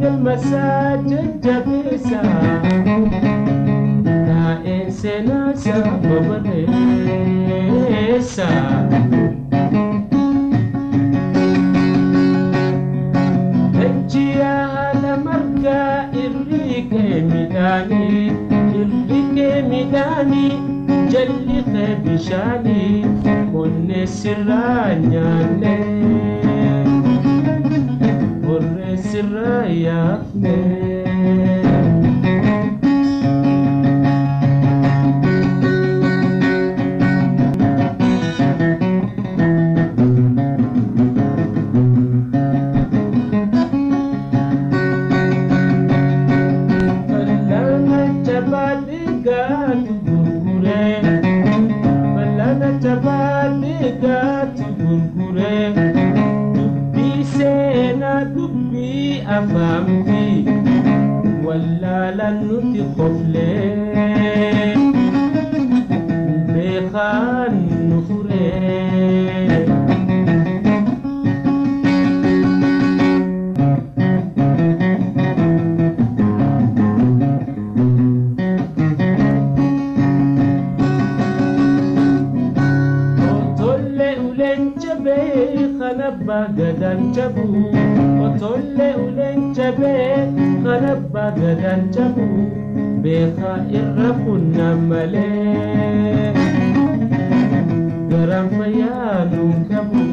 المساجد جبيسة نائن سناسة ببريسة نجيها لمرقى إريك ميداني جلي بشاني من سرانيا الرايا أفهمتي ولا لن تخفلي بخان نفري وطلع ولنجبي خنبا قدن جبو وطلع ولنجبي خنبا قدن جبو بيخا إرقنا ملي قرم فيانو كبو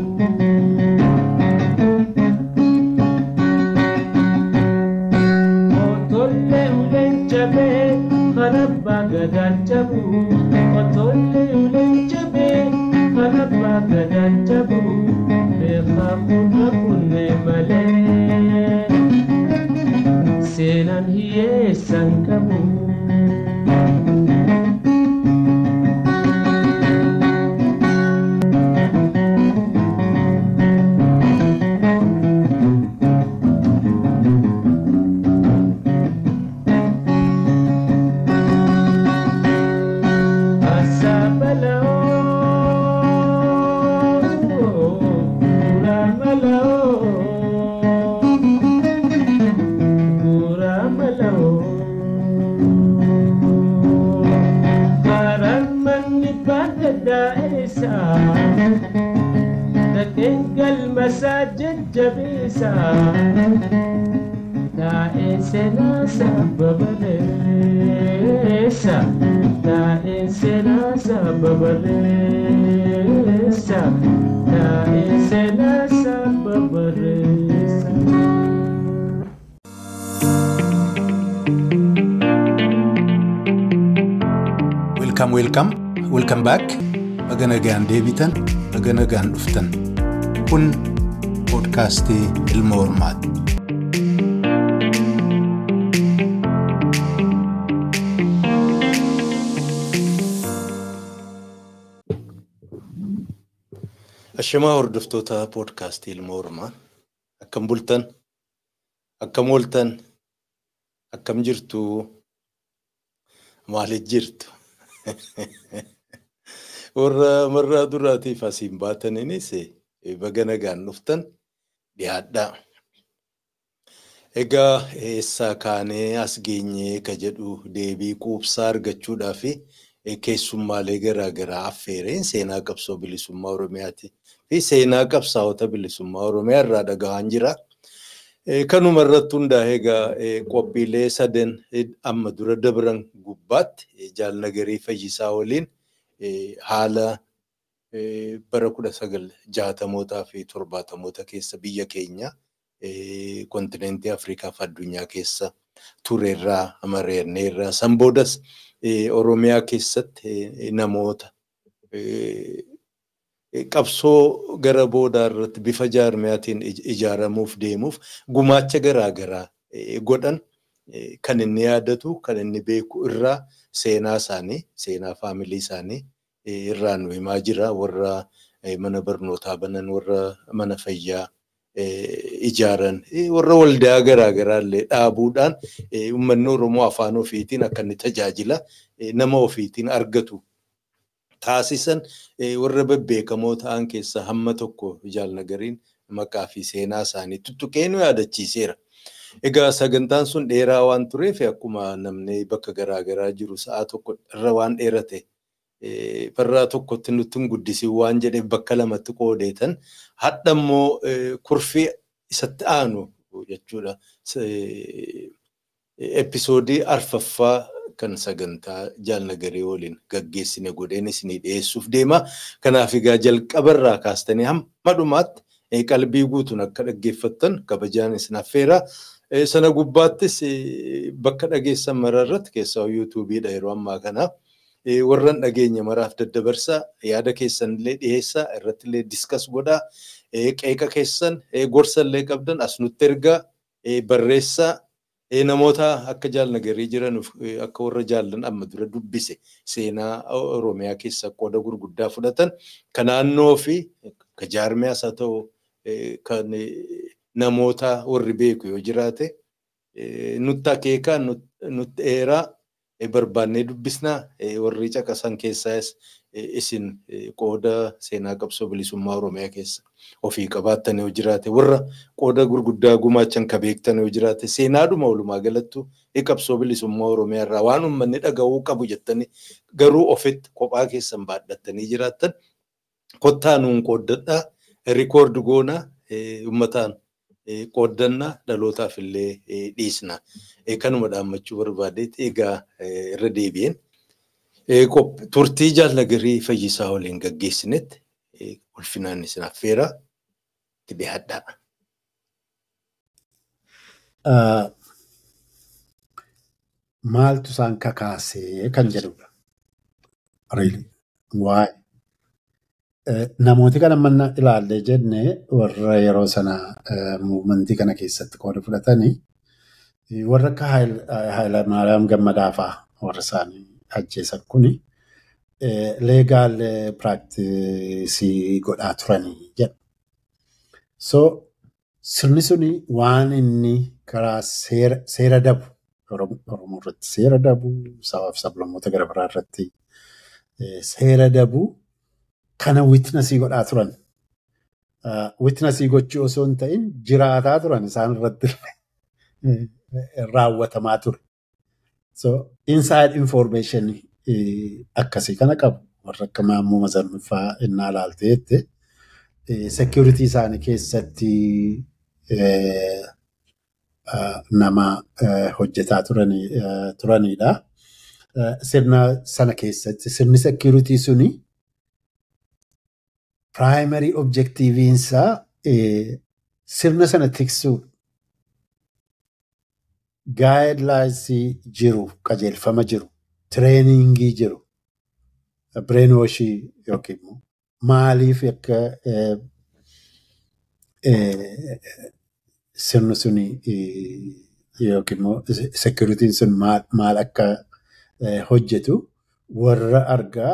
وطلع ولنجبي خنبا قدن جبو وطلع ولنجبي خنبا قدن جبو بيخا إرقنا ملي سينان هي سانكبو المساجد جبيسة نائسنا سبب ليسا نائسنا سبب ليسا نائسنا سبب ليسا. Welcome back. Aganagaan deebitan, aganagaan dhuftan. Kun podcastii Ilma Hormaati. Ashamaa hordoftoota podcastii Ilma Hormaati. Akkam bultan, akkam ooltan, akkam jirtu, maaliif jirtu? Warra marraa duraatiif asiin baataniinis baganagaan dhuftan dhiyaadhaa. Egaa eessaa kaanee as geenyee ka jedhu deebii quubsaa argachuudhaaf keessummaalee garaagaraa affeereen seenaa qabsoo bilisummaa Oromiyaati fi seenaa qabsaa'ota bilisummaa Oromiyaa irraa dhaga'aan jira. Kanuma irratti hundaa'ee egaa qophiilee sadan amma dura dabran gubbaatti Jaalnagarii Fayyisaa waliin haala bara 1960mootaa fi 70moota keessa biyya keenya kontinentii Afrikaa fi addunyaa keessa turerraa amareerneerraa san boodas Oromiyaa keessatti namoota qabsoo gara boodaa irratti bifa jaarmiyaatiin ijaaramuuf deemuuf gumaacha garaagaraa godhan kan inni yaadatu kan inni beeku irraa seenaa isaanii seenaa faamilii isaanii irraa nu himaa jira. Warra mana barnootaa banan, warra mana fayyaa ijaaran, warra waldaa garaagaraa illee dhaabuudhaan uummanni Oromoo afaan ofiitiin akka inni tajaajila nama ofiitiin argatu taasisan warra bebbeekamoo ta'an keessaa hamma tokko Jaalnagariin maqaa fi seenaa isaanii tuttuqee nu yaadachiiseera. Egaa sagantaan sun dheeraa waan tureef akkuma namni bakka garaagaraa jiru sa'a tokko irra waan dheerate barraa tokkotti nutti hin guddisiin waan jedheef bakka lamatti qoodeetan hadha immoo kurfii isatti aanu jechuudha. Episoodii arfaffaa kan sagantaa Jaalnagarii waliin gaggeessine godheen isinii dhiyeessuuf deema. Kanaaf egaa jalqabarraa kaastanii hamma dhumaatti qalbii guutuun akka dhaggeeffattan kabajaan isin affeera. Sana gubbaattis bakka dhageessan mararratti keessaa yuutuubiidha yeroo ammaa kana. Warran dhageenya maraaf daddabarsaa yaada keessan illee dhiyeessaa irratti illee diskas godhaa. Qeeqa keessan gorsa illee qabdan as nutti ergaa barreessaa. Namoota akka Jaalnagarii jiran akka warra jaallan amma dura dubbise seenaa Oromiyaa keessa qooda gurguddaa fudhatan kan naannoo fi kan jaarmiyaas haa ta'u kan namoota warri beeku yoo jiraate nutti akeekaa nutti eeraa barbaannee dubbisnaa warri caqasan keessaas isin qooda seenaa qabsoo bilisummaa Oromiyaa keessa ofii qabaattan yoo jiraate warra qooda gurguddaa gumaachan ka beektan yoo jiraate seenaadhuma walumaa galattu qabsoo bilisummaa Oromiyaa irraa waan uummanni dhaga'uu qabu jettanii garuu ofitti kophaa keessan baadhattanii jiraattan kottaa nuun qooddadhaa rikoordi goonaa uummataan qooddannaa dhalootaaf illee dhiisna. Kanuma dhaammachuu barbaadeetti egaa irra deebi'een turtii Jaalnagarii Fayyisaa waliin gaggeessinetti ulfinaan isin affeeraa itti dhiyaadhaa. Maaltu isaan kakaasee kan jedhudha. Waa'ee namooti kana manna ilaallee jenne warra yeroo sana muumantii kana keessatti qooda fudhatanii warra akka Hayilamaariyaam Gammadaa fa'aa warra isaanii ajjeesan kuni leegaal piraaktisii godhaa turanii jedha. So sirni suni waan inni karaa seera dabu Oromoo irratti seera dabu sabaaf sablammoota gara biraa irratti seera dabu kana witnessii godhaa turan. Witnessii gochuu osoo hin ta'in jiraataa turan isaan irratti raawwatamaa ture. So inside information akkasii kana qabu warra akka Maammoo Mazarmiffaa innaa ilaalte jette security isaanii keessatti nama hojjetaa turanidha. Sirna sana keessatti sirni security suni primary objectiviinsaa sirna sana tiksuu guidelines jiru qajeelfama jiru trainingii jiru brainwashii yookiin maaliif akka sirni suni yookiin security'n sun maal akka hojjetu warra argaa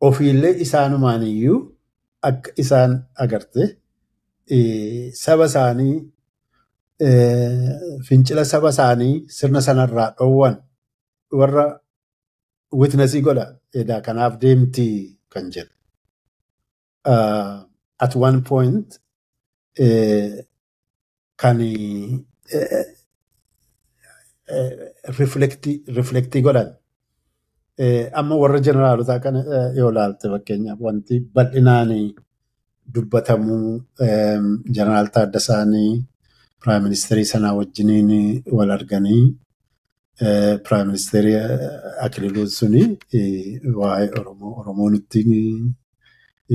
ofiillee isaanumaaniyyuu akka isaan agarte saba isaanii fincila saba isaanii sirna sanarraa dhoowwan warra witnessii godha edaa kanaaf deemtii kan jedhu. At one point kan reflectii godhan amma warra jeneraalotaa kana yoo ilaalte fakkeenyaaf wanti bal'inaan dubbatamuu jeneraal Taaddasaanii Prime Ministerii sanaa wajjiniin wal arganii Prime Ministerii Akililuun suni waa'ee Oromoo nutti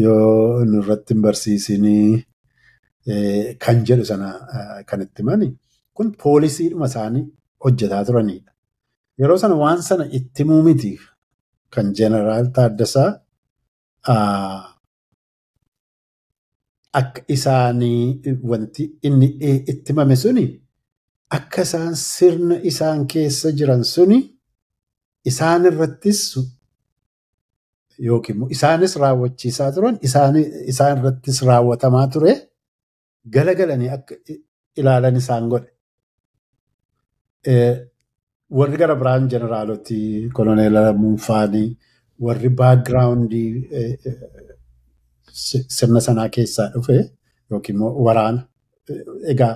yoo nurratti hin barsiisinii kan jedhu sana kan itti himani kun poolisiidhuma isaanii hojjetaa turanidha. Yeroo sana waan sana itti himuu miti kan jeneraal Taaddasaa akka isaanii wanti inni itti himame suni akka isaan sirna isaan keessa jiran suni isaan irrattis yookiin isaanis raawwachiisaa turan isaan irrattis raawwatamaa ture galagalanii akka ilaalan isaan godhe. Warri gara biraan jeneraalotii koloneel Muunfaanii warri baakgiraawundii sirna sanaa keessaa dhufe yookiin waraana egaa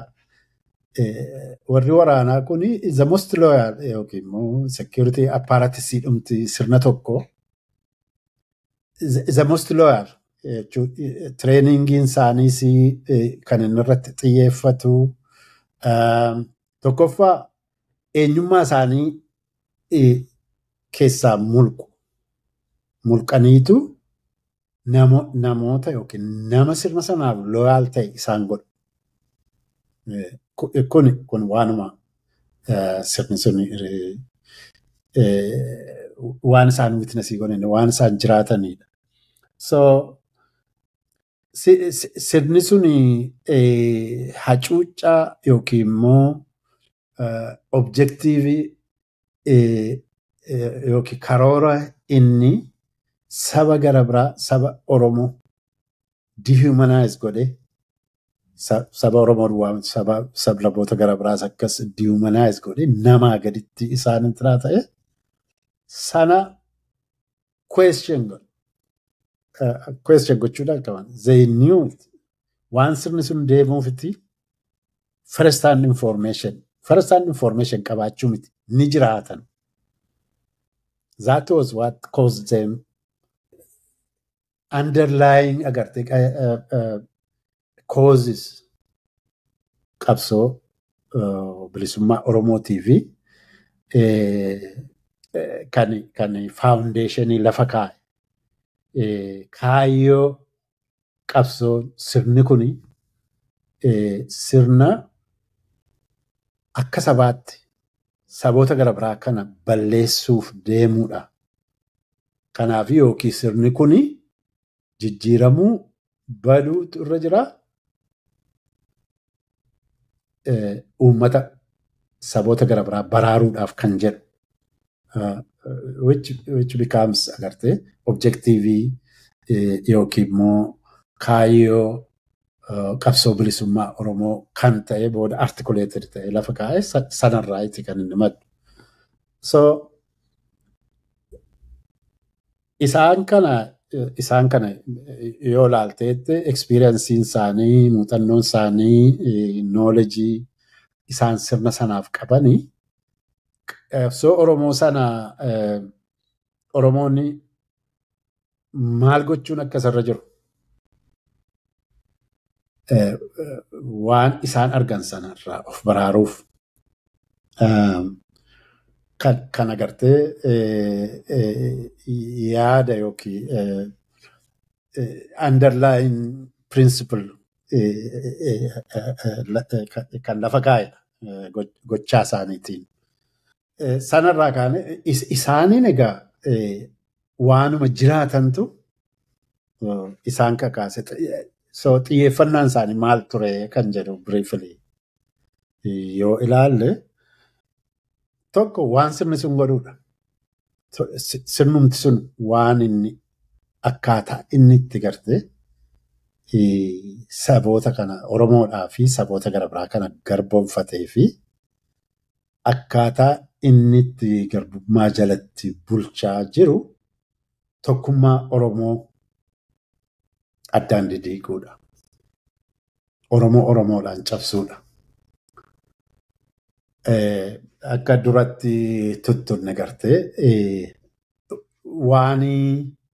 warri waraanaa kun is the most loyal yookiin immoo security apparatus dhumti sirna tokko is the most loyal trainingiin isaaniis kan inni irratti xiyyeeffatu tokkoffaa eenyummaa isaanii keessaa mulqaniitu namoota yookiin nama sirna sanaaf loyaal ta'e isaan godhu. Kun waanuma sirni sun waan isaan witnessii godhan waan isaan jiraatanidha. So sirni sun hacuuccaa yookiin immoo objektiivii yookiin karoora inni saba gara biraa saba Oromoo dehumanize godhe saba Oromoo sablaboota gara biraas akkas dehumanize godhe namaa gaditti isaan irraa ta'e sana question gochuudhaan qaban. They knew it. Waan sirni sun deemuufitti first hand information qabaachuu miti ni jiraatan. That was what caused them underlying agarte causes qabsoo bilisummaa Oromootii fi kan foundationii lafa kaa'e. Kaayyoo qabsoo sirni kun sirna akka sabaatti saboota gara biraa kana balleessuuf deemuudha. Kanaaf yookiin sirni kun jijjiiramuu baduutu irra jira. Uummata saboota gara biraa baraaruudhaaf kan jedhu. Which becomes agarte objectivii yookiin immoo kaayyoo qabsoo bilisummaa Oromoo kan ta'e booda articulated ta'e lafa kaa'e sanarraa itti kan inni maddu. So isaan kana yoo ilaalteette experiencein isaanii muuxannoon isaanii knowledge isaan sirna sanaaf qabanii so Oromoo sana Oromoonni maal gochuun akkasarra jiru waan isaan argan sanarraa of baraaruuf kan agartee yaada yookiin underlying principle kan lafa kaa'edha gochaa isaaniitiin. Sanarraa kaane isaaniin egaa waanuma jiraatantu isaan kakaase. So xiyyeeffannaan isaanii maal ture kan jedhu briefly yoo ilaalle tokko waan sirni sun godhuudha. Sirnumti sun waan inni akkaataa inni itti gartee saboota kana Oromoodhaa fi saboota gara biraa kana garboomfatee fi akkaataa inni itti garbummaa jalatti bulchaa jiru tokkummaa Oromoo addaan didiiguudha. Oromoo Oromoodhaan cabsuudha. Akka duratti tuttunne gartee waan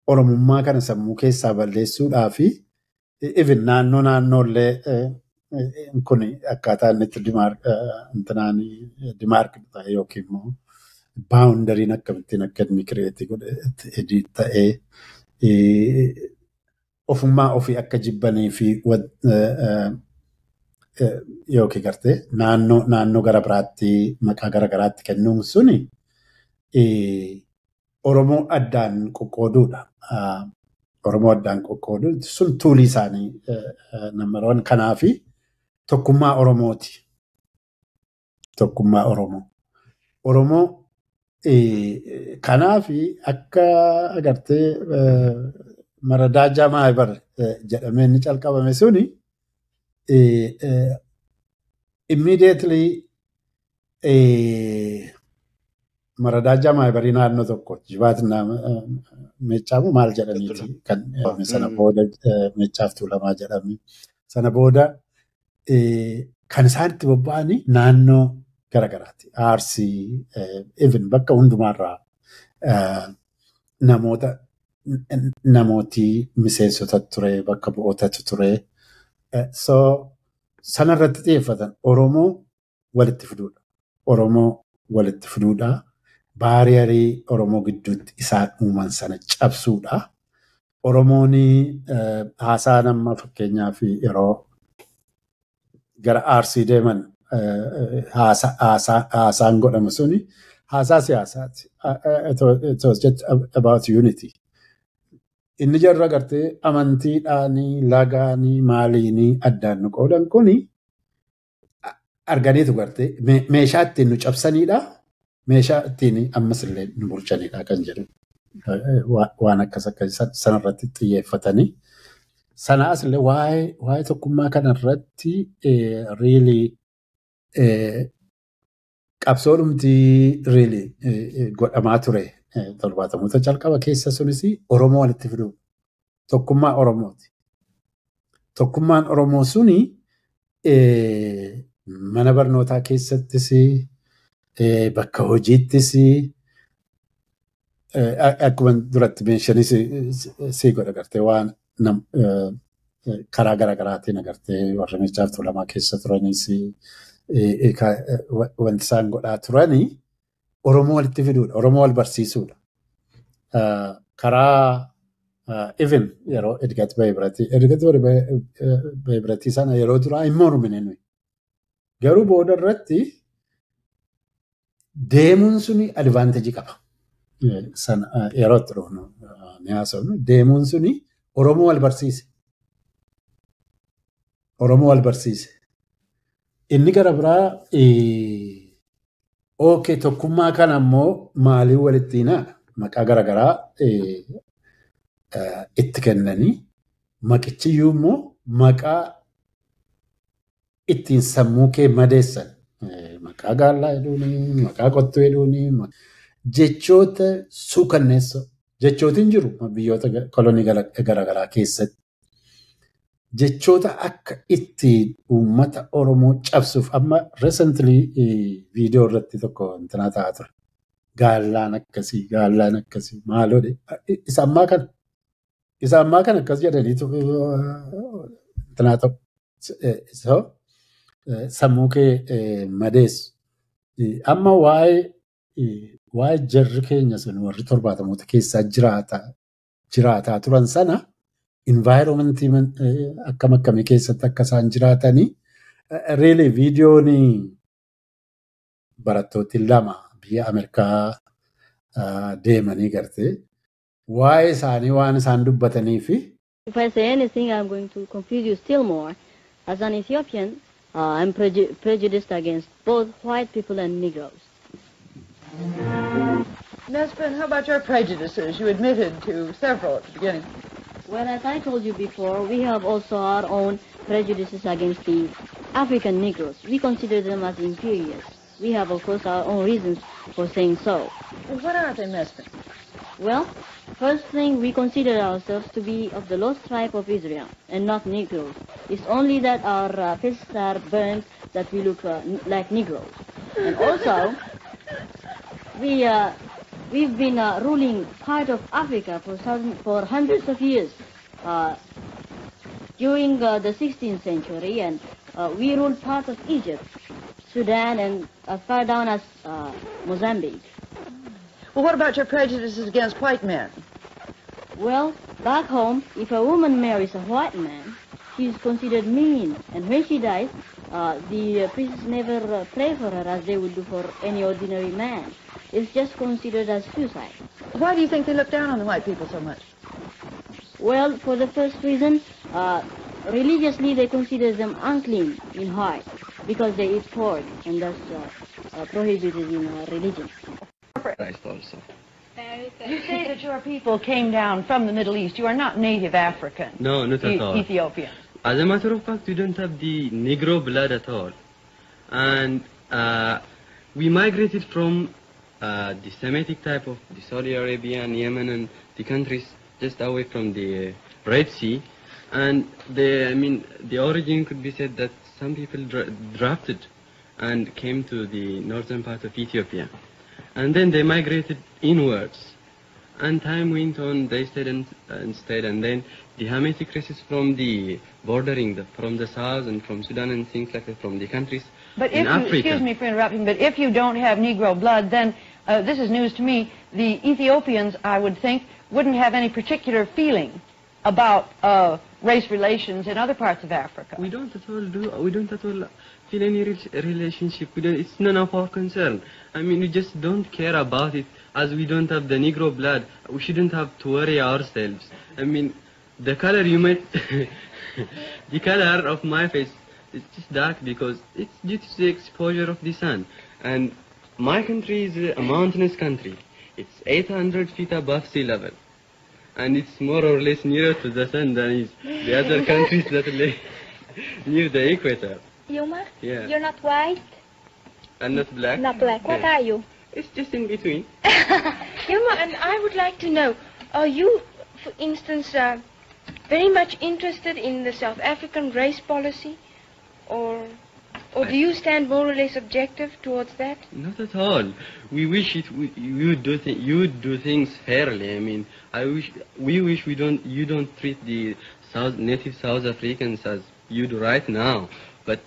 Oromummaa kana sammuu keessaa balleessuudhaa fi even naannoollee kun akkaataa inni itti dimaark ta'e yookiin immoo baawundariin akkamittiin akka inni kireetii godhe ta'ee ofummaa ofii akka jibbanii fi yookiin gartee naannoo gara biraatti maqaa gara garaatti kennuun suni Oromoo addaan qoqqooduudha. Oromoo addaan qoqqooduun sun tuulii isaanii namarroon kanaafi tokkummaa Oromooti. Tokkummaa Oromoo. Oromoo kanaafi akka agartee Maradaajaa Maayibar jedhamee inni calqabame suni immediately Maradaajaa Maayibarii naannoo tokko jibaatinaa meechaamu maal jedhaniiti kan sana booda meechaaf tuulamaa jedhame sana booda kan isaan itti bobba'anii naannoo garagaraati. Arsii, even bakka hundumaarraa namooti miseensota ture, bakka bu'ootatu ture. So sanarratti xiyyeeffatan Oromoo walitti fiduudha. Oromoo walitti fiduudha. Baariyarii Oromoo gidduutti isaan uuman sana cabsuudha. Oromoon haasaa nama fakkeenyaaf yeroo gara Arsii deeman haasaan godhamu suni haasaa siyaasaati. It was just about unity. Inni jarra gartee amantiidhaanii, lagaanii, maaliinii addaan nu qoodan kuni arganiitu gartee meeshaa ittiin nu cabsaniidha. Meeshaa ittiin ammas illee nu bulchanidha kan jedhu waan akkas sanarratti xiyyeeffatanii sanaas illee waa'ee tokkummaa kanarratti really qabsoodhumtii really godhamaa ture 70 jalqaba keessa sunis Oromoo walitti fiduu tokkummaa Oromooti. Tokkummaan Oromoo suni mana barnootaa keessattis bakka hojiittis akkuma duratti meeshanii si godha gartee waan karaa garaagaraatiin agartee warra meeshaaf tuulamaa keessa turanis wanti isaan godhaa turanii Oromoo walitti fiduudha. Oromoo wal barsiisuudha. Karaa even yeroo Edgat Bayibiratii sana yeroo duraa hin mormine nuyi. Garuu booda irratti deemuun suni advaanteejii qaba. Yeroo itti dhufnu ni haasofnu. Deemuun suni Oromoo wal barsiise. Oromoo wal barsiise. Inni gara biraa okay tokkummaa kana ammoo maaliin walitti hinaadha. Maqaa garaagaraa itti kennanii maqichiyyuu immoo maqaa ittiin sammuu kee madeessan. Maqaa gaallaa jedhuuni, maqaa qottuu jedhuuni, jechoota suukanneessoo. Jechootiin jiru biyyoota kolonii garaagaraa keessatti. Jechoota akka ittiin uummata Oromoo cabsuuf amma recently viidiyoo irratti tokko intanaa ta'aa ture. Gaallaan akkasii maaloo isa ammaa kana akkas jedhaniitu intanaa ta'u. Sammuu kee madeessu. Amma waa'ee jarri keenya sun warri 70 keessaa jiraataa turan sana environmentii akkam akkamii keessatti akka isaan jiraatanii really viidiyoon barattooti 2 biyya Ameerikaa deemanii gartee waa'ee isaanii waan isaan dubbatanii fi If I say anything, I'm going to confuse you still more. As an Ethiopian, I'm prejudiced against both white people and Negroes. Nesbin, how about your prejudices? You admitted to several at the beginning. Well, as I told you before, we have also our own prejudices against the African Negroes. We consider them as inferiors. We have, of course, our own reasons for saying so. Well, what are they, Nesbin? Well, first thing, we consider ourselves to be of the lost tribe of Israel and not Negroes. It's only that our faces are burned that we look like Negroes. And also, we've been ruling part of Africa for hundreds of years during the 16th century, and we ruled part of Egypt, Sudan, and as far down as Mozambique. Well, what about your prejudices against white men? Well, back home, if a woman marries a white man, she's considered mean, and when she dies, the priests never pray for her as they would do for any ordinary man. It's just considered as suicide. Why do you think they look down on the white people so much? Well, for the first reason, religiously they consider them unclean in heart because they eat pork, and that's prohibited in religion. Christ also. You say that your people came down from the Middle East. You are not native African. No, not at all. Ethiopian. As a matter of fact, we don't have the Negro blood at all. And we migrated from the Semitic type of the Saudi Arabia and Yemen and the countries just away from the Red Sea. And the origin could be said that some people drafted and came to the northern part of Ethiopia. And then they migrated inwards. And time went on, they stayed, and then the Hamitic races from the bordering, from the south and from Sudan and things like that, from the countries But in if you, Africa. excuse me for interrupting, but if you don't have Negro blood, then this is news to me. The Ethiopians, I would think, wouldn't have any particular feeling about race relations in other parts of Africa. We don't at all feel any relationship. It's none of our concern. I mean, we just don't care about it. As we don't have the Negro blood, we shouldn't have to worry ourselves. I mean, the color you might, the color of my face is just dark because it's due to the exposure of the sun. And my country is a mountainous country. It's 800 feet above sea level. And it's more or less nearer to the sun than is the other countries that lay near the equator. Yuma? Yeah. You're not white? And not black? Not black. What Yeah. are you? It's just in between. Yuma, and I would like to know, are you, for instance, very much interested in the South African race policy? Or do you stand more or less objective towards that? Not at all. We wish you would do things fairly. I mean, we wish you don't treat the native South Africans as you do right now. But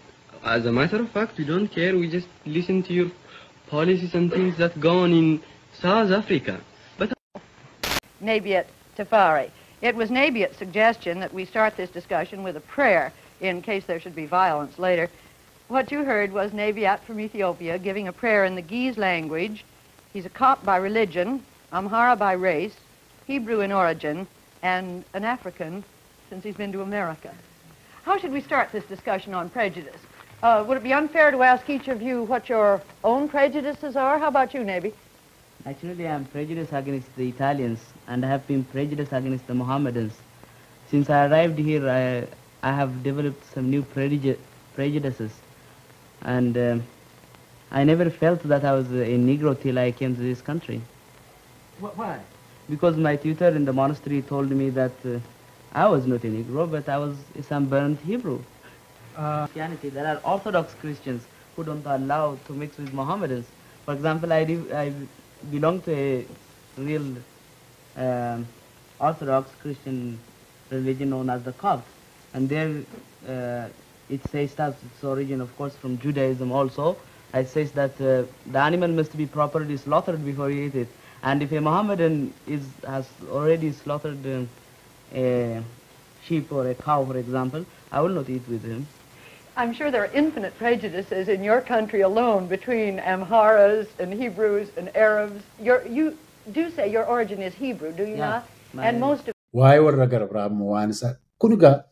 as a matter of fact, we don't care. We just listen to your policies and things that go on in South Africa. But Nebiat Tafari. It was Nebiat's suggestion that we start this discussion with a prayer in case there should be violence later. What you heard was Nebiat from Ethiopia giving a prayer in the Ge'ez language. He's a Copt by religion, Amhara by race, Hebrew in origin, and an African since he's been to America. How should we start this discussion on prejudice? Would it be unfair to ask each of you what your own prejudices are? How about you, Nebi? Actually, I'm prejudiced against the Italians, and I have been prejudiced against the Mohammedans. Since I arrived here, I have developed some new prejudices, and I never felt that I was a Negro till I came to this country. Why? Because my tutor in the monastery told me that I was not a Negro, but I was a sunburned Hebrew. Christianity, there are Orthodox Christians who don't allow to mix with Mohammedans. For example, I belong to a real Orthodox Christian religion known as the Copt, and there it says that its origin, of course, from Judaism also. It says that the animal must be properly slaughtered before you eat it, and if a Mohammedan has already slaughtered a sheep or a cow, for example, I will not eat with him. I'm sure there are infinite prejudices in your country alone between Amharas and Hebrews and Arabs. You do say your origin is Hebrew, do you not? And most of Waa'ee warra gara biraa immoo waan isaa kun egaa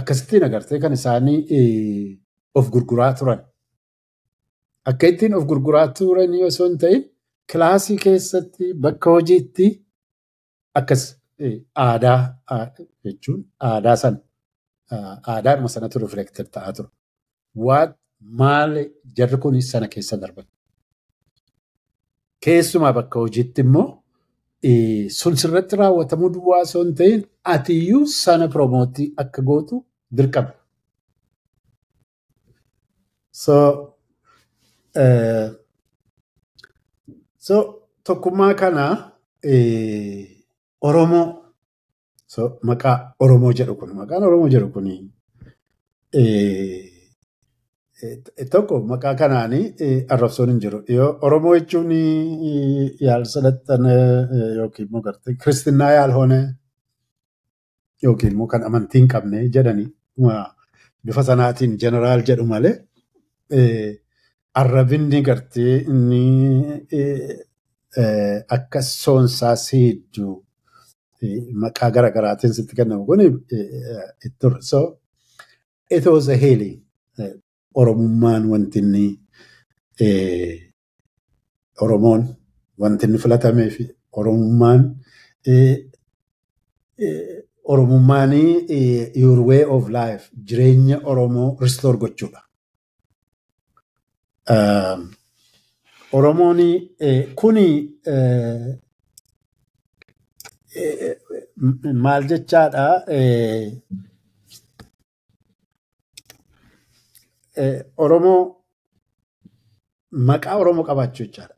akkasittiin agartee kan isaanii of gurguraa turan. Akka ittiin of gurguraa turan osoo hin ta'in kilaasii keessatti bakka hojiitti akkas aadaa jechuun aadaa sana aadaadhuma sanatu reflected ta'aa ture. Maal jarri kun sana keessa darban. Keessumaa bakka hojiitti immoo sun sirratti raawwatamuu duwwaa osoo hin ta'in atiyyuu sana promootii akka gootu dirqama. So tokkummaa kana Oromoo maqaa Oromoo jedhu kun maqaan Oromoo jedhu kun tokko maqaa kanaanii arrabsoon hin jiru. Oromoo jechuun yaalsalattan yookiin immoo gartee Kiristinnaa yaalhoone yookiin immoo kan amantii hin qabne jedhanii bifa sanaatiin jeneraal jedhu malee arrabinni gartee inni akka soonsaa siiddu maqaa garaagaraatiin sitti kennamu kun itti ture. So it was a healing. Oromummaan wanti inni Oromoon wanti inni filatamee fi Oromummaanii your way of life jireenya Oromoo restore gochuudha. Oromoon kuni maal jechaadha Oromoo maqaa Oromoo qabaachuu jechaadha.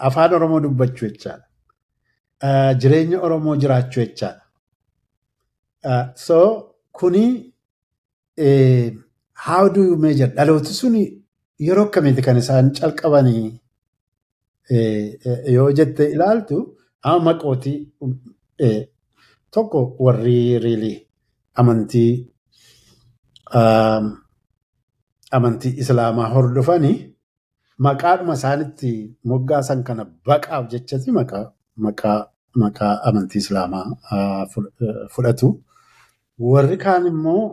Afaan Oromoo dubbachuu jechaadha. Jireenya Oromoo jiraachuu jechaadha. So kuni how do you measure? Dhalooti suni yeroo akkamiiti kan isaan calqabanii yoo jette ilaaltu amma maqootii tokko warri really amantii Islaamaa hordofanii maqaadhuma isaanitti moggaasan kana baqaaf jechati maqaa amantii Islaamaa fudhatu. Warri kaan immoo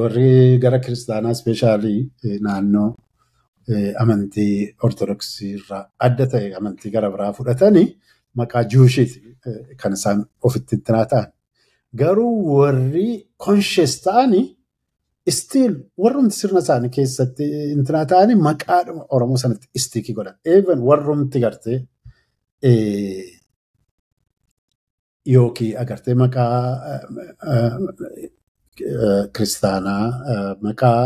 warri gara kiristaanaa ispeeshaalii naannoo amantii ortodoksii irraa adda ta'e amantii gara biraa fudhatanii maqaa Juushiiti kan isaan ofitti ittinaa ta'an. Garuu warri conscious ta'anii still warrumti sirna isaanii keessatti ittinaa ta'anii maqaadhuma Oromoo sanatti istiikii godhan. Even warrumti gartee yookiin agartee maqaa kiristaanaa maqaa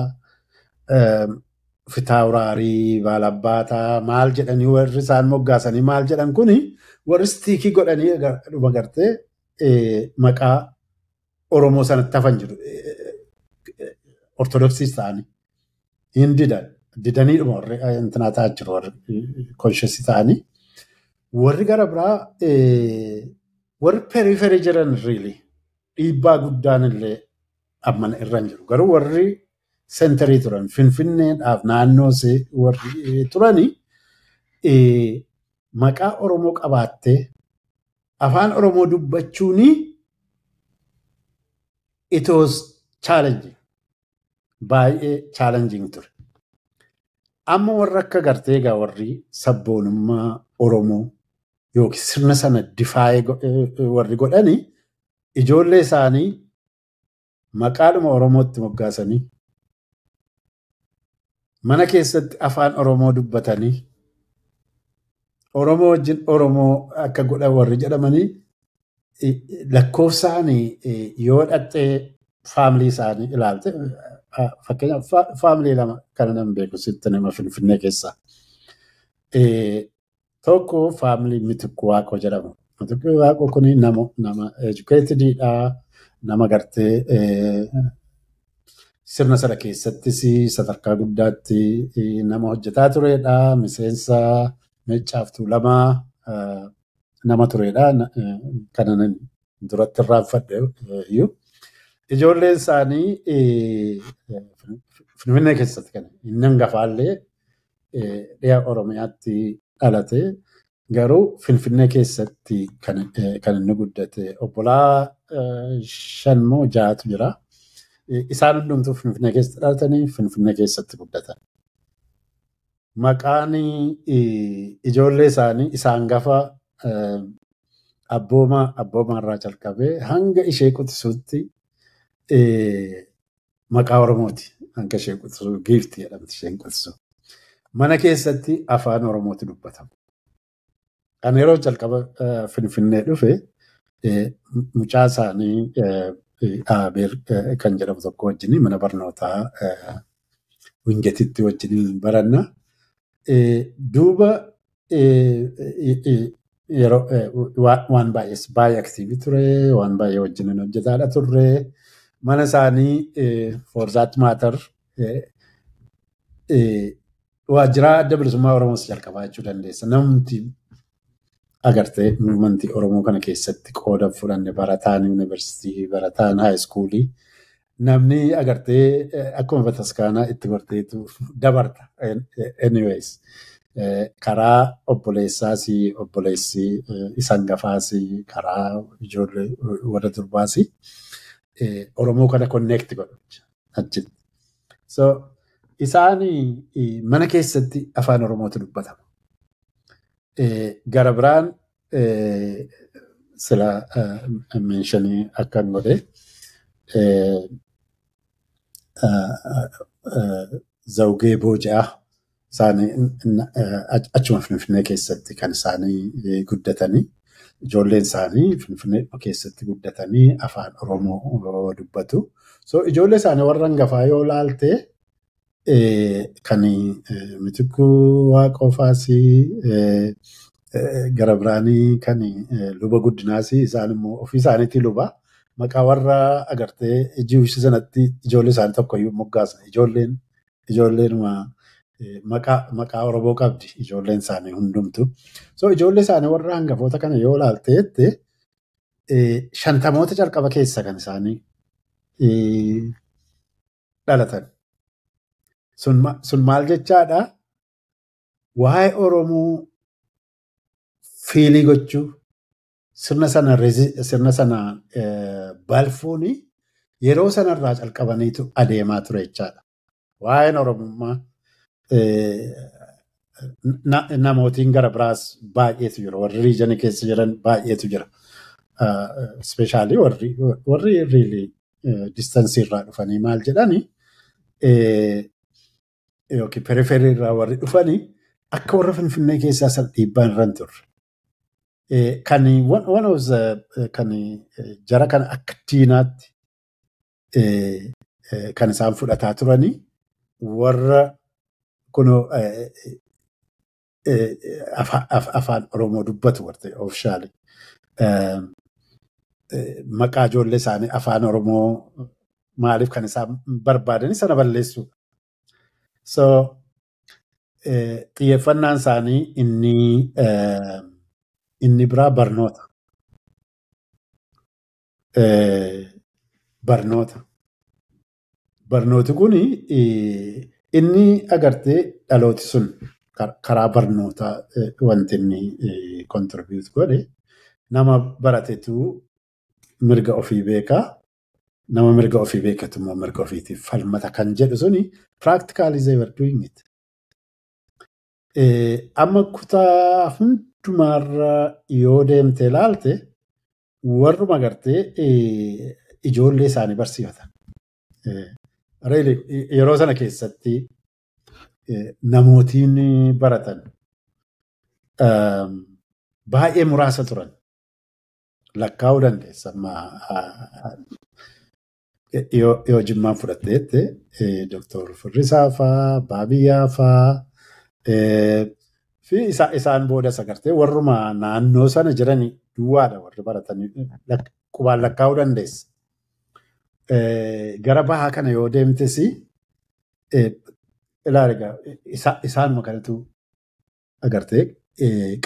Fitaawuraarii Baalabbaataa maal jedhanii warri isaan moggaasanii maal jedhan kuni warri istiikii godhanii dhuma gartee maqaa Oromoo sanatti hafan jiru. Ortodoksiis ta'anii hin didanii dhuma warri intinaa ta'aa jiru warri konsheesii ta'anii. Warri gara biraa warri periferii jiran really dhiibbaa guddaan illee amman irra hin jiru. Garuu warri sentarii turan Finfinneedhaaf naannoo warri turanii maqaa Oromoo qabaattee afaan Oromoo dubbachuuni it was challenging. Baay'ee challenging ture. Amma warra akka gartee egaa warri sabboonummaa Oromoo yookiin sirna sana difaayee warri godhanii ijoollee isaanii maqaadhuma Oromootti moggaasanii mana keessatti afaan Oromoo dubbatanii Oromoo wajjin Oromoo akka godhan warri jedhamanii lakkoofsaan yoo dhattee faamilii isaanii ilaalte fakkeenyaaf faamilii lama kan nan beeku sitti nama Finfinnee keessaa. Tokko faamilii Mitikuu Waaqoo jedhamu. Mitikuu Waaqoo kuni nama educatedidha. Nama gartee sirna sana keessattis sadarkaa guddaatti nama hojjetaa turedha. Miseensa Meeccaaf Tuulamaa nama turedha. Kana duratti irraanfadhe iyyuu. Ijoolleen isaanii Finfinnee keessatti kan inni hangafaallee dhiyaa Oromiyaatti dhalate garuu Finfinnee keessatti kan inni guddate obbolaa 5 moo 6tu jira. Isaan hundumtuu Finfinnee keessatti dhalatanii Finfinnee keessatti guddatan. Maqaan ijoollee isaanii isaan gafa abboomaa irraa calqabee hanga ishee quxisuutti maqaa Oromooti. Hanga ishee quxisuu giiftii jedhamti isheen quxisuu. Mana keessatti afaan Oromooti dubbatama. Kan yeroo jalqaba Finfinnee dhufe mucaa isaanii Abeer kan jedhamu tokko wajjin mana barnootaa Wingetitti wajjin baranna. Duuba yeroo waan baay'ee aktiivii ture, waan baay'ee wajjin hojjetaadha turre. Mana isaanii for that matter waajjira adda bilisummaa Oromoos jalqabaa jechuu dandeessa. Namni agartee muumantii Oromoo kana keessatti qooda fudhanne barataan yuunivarsiitii, barataan haayiskuulii namni agartee akkuma bataskaanaa itti gorteetu dabarta. Anyways karaa obboleessaasi, obboleessi isaan gafaasi, karaa ijoollee warra durbaasi Oromoo kana connect godhu achitti. So isaan mana keessatti afaan Oromootu dubbatama. Gara biraan sila mentionii akkan godhe Zawugee Booji'aa isaanii achuma Finfinnee keessatti kan isaanii guddatanii ijoolleen isaanii Finfinnee keessatti guddatanii afaan Oromoo dubbatu. So ijoollee isaanii warra hangafaa yoo laalte kan Mitikuu Waaqoofaasii gara biraanii kan luba guddinaasii isaan immoo ofii isaaniitii luba maqaa warra agartee jiwushi sanatti ijoollee isaanii tokkoyyuu moggaasan ijoolleen maqaa Oromoo qabdi ijoolleen isaanii hundumtu. So ijoollee isaanii warra hangafoota kana yoo ilaalteette shantamoota calqaba keessa kan isaanii dhalatan. Sun maal jechaadha? Waa'ee Oromoo fiilii gochuu sirna sana balfuun yeroo sanarraa calqabaniitu adeemaa ture jechaadha. Waa'een Oromummaa namootiin gara biraas baay'eetu jira. Warri riijanii keessa jiran baay'eetu jira. Ispeeshaalii warri riilii distansii irraa dhufanii maal jedhanii yookiin periferii irraa warri dhufanii akka warra Finfinnee keessaa san dhiibbaan irra hin turre. Kan jara kana akka diinaatti kan isaan fudhataa turanii warra kunoo afaan Oromoo dubbatu warte oofishaalii. Maqaa ijoollee isaanii afaan Oromoo maaliif kan isaan barbaadanii sana balleessuudha. So xiyyeeffannaan isaanii inni biraa barnoota. Barnooti kun inni agartee dhalooti sun karaa barnootaa wanti inni kontribuut godhe nama baratetu mirga ofii beekaa. Nama mirga ofii beekatu immoo mirga ofiitiif falmata kan jedhu suni practically they were doing it. Amma kutaa hundumaarra yoo deemte ilaalte warruma agartee ijoollee isaanii barsiifatan. Yeroo sana keessatti namootiin baratan baay'ee muraasa turan. Lakkaa'uu dandeessa. Yoo Jimmaan fudhatteette Dr. Firrisaa fa'aa, Baabiyyaa fa'aa fi isaan boodas agartee warruma naannoo sana jiranii duwwaadha warri baratanii qubaan lakkaa'uu dandeessa. Gara bahaa kana yoo deemtes ilaaligaa isaanuma kanatu agartee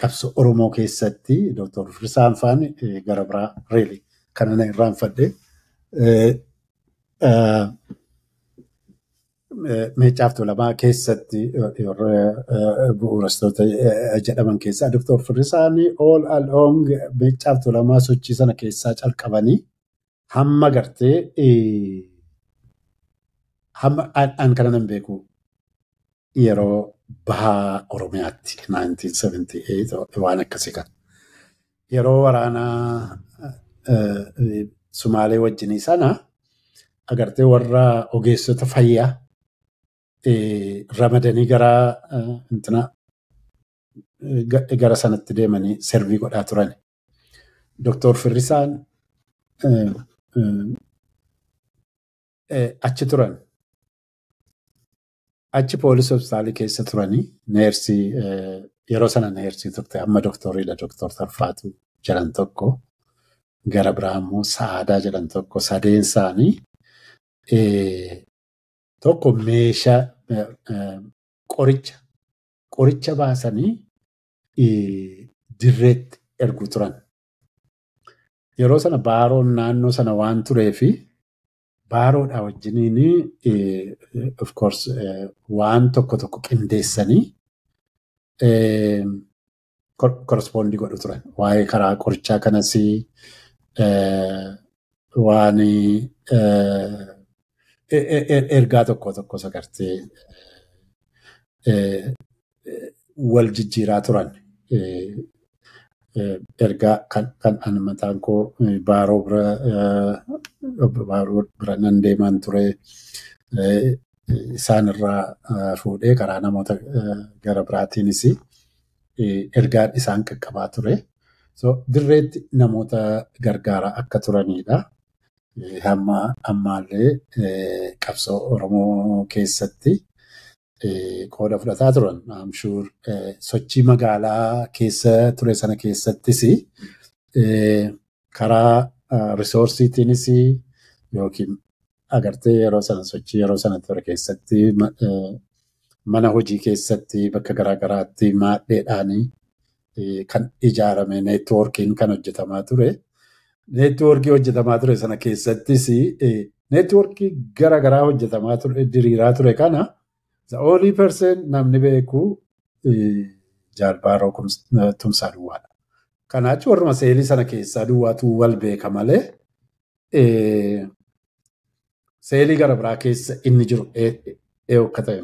qabsoo Oromoo keessatti Dr. Firrisaan fa'aan gara biraa reeli kana na irraanfadhe. Meecaaf Tuulamaa keessatti bu'uurastoota jedhaman keessaa Dr. Firrisaan all along Meecaaf Tuulamaa sochii sana keessaa calqabanii hamma gartee hamma an kana nan beeku yeroo bahaa Oromiyaatti 1978 waan akkasii kan yeroo waraanaa Sumaalee wajjinii sana agartee warra ogeessota fayyaa ramadanii gara sanatti deemanii servii godhaa turan. Dr. Firrisaan achi turan. Achi poolisii hospitaalii keessa turanii neersii yeroo sana neersii turte amma doktoriidha Dr. Tarfaatu jedhan tokko gara biraa immoo Saadaa jedhan tokko sadeen isaanii tokko meeshaa qoricha baasanii dirreetti ergu turan. Yeroo sana baaroon naannoo sana waan tureefi baaroodhaa wajjiniin of course waan tokko qindeessanii korrespoondii godhu turan. Waa'ee karaa qorichaa kanas waan ergaa tokko sagartee wal jijjiiraa turan. Ergaa kan ani mataan koo baaroo bira nan deemaan ture isaan irraa fuudhee karaa namoota gara biraatiinis ergaan isaan qaqqabaa ture. So dirreetti namoota gargaaraa akka turanidha. Hamma ammaallee qabsoo Oromoo keessatti qooda fudhataa turan. I'm sure sochii magaalaa keessa ture sana keessattis karaa risoorsiitiinis yookiin agartee yeroo sana sochii yeroo sana ture keessatti mana hojii keessatti bakka garaagaraatti maadheedhaanii kan ijaarame neetwoorkiin kan hojjetamaa ture. Neetwoorkii hojjetamaa ture sana keessattis neetwoorkii garaagaraa hojjetamaa ture diriiraa ture kana the only person namni beeku Jaalbaaroo Tumsaa Duwwaadha. Kanaachi warruma seelii sana keessaa duwwaatu wal beeka malee seelii gara biraa keessa inni jiru akka ta'e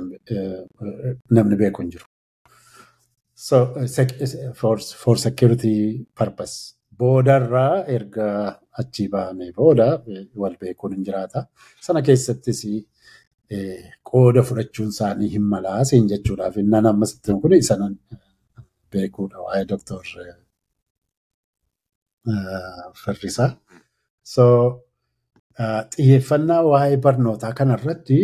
namni beeku hin jiru. So for security purpose boodarraa erga achii bahamee booda wal beekuun hin jiraata. Sana keessattis qooda fudhachuun isaanii hin malaa siin jechuudhaaf innaan ammasitti kun isanan beekuudha waa'ee Dr. Firrisaa. So xiyyeeffannaa waa'ee barnootaa kanarratti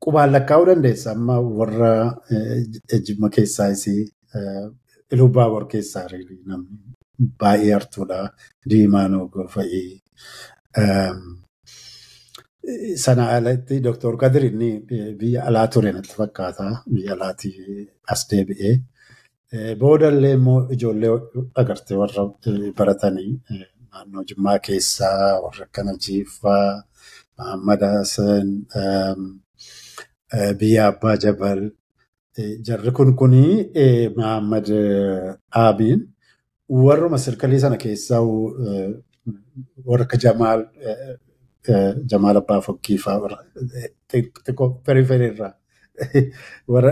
qubaan lakkaa'uu dandeessa. Amma warra Jimma keessaas Ilubbaaboor keessaa namni baay'ee hartuudha. Diimaanoo Gofa'ii. Sana alatti Dr. Kadir inni biyya alaa ture natti fakkaata. Biyya alaatii as deebi'ee. Boodallee immoo ijoollee agartee warra baratanii naannoo Jimmaa keessaa warra akkana Jiiffaa, Mahammad Hassan, biyya Abbaa Jabal. Jarri kuni Mahammad Aabiin warruma sirkalii sana keessaa warra akka Jamaal Abbaa Fokkiifaa xiqqoo periferiirraa warra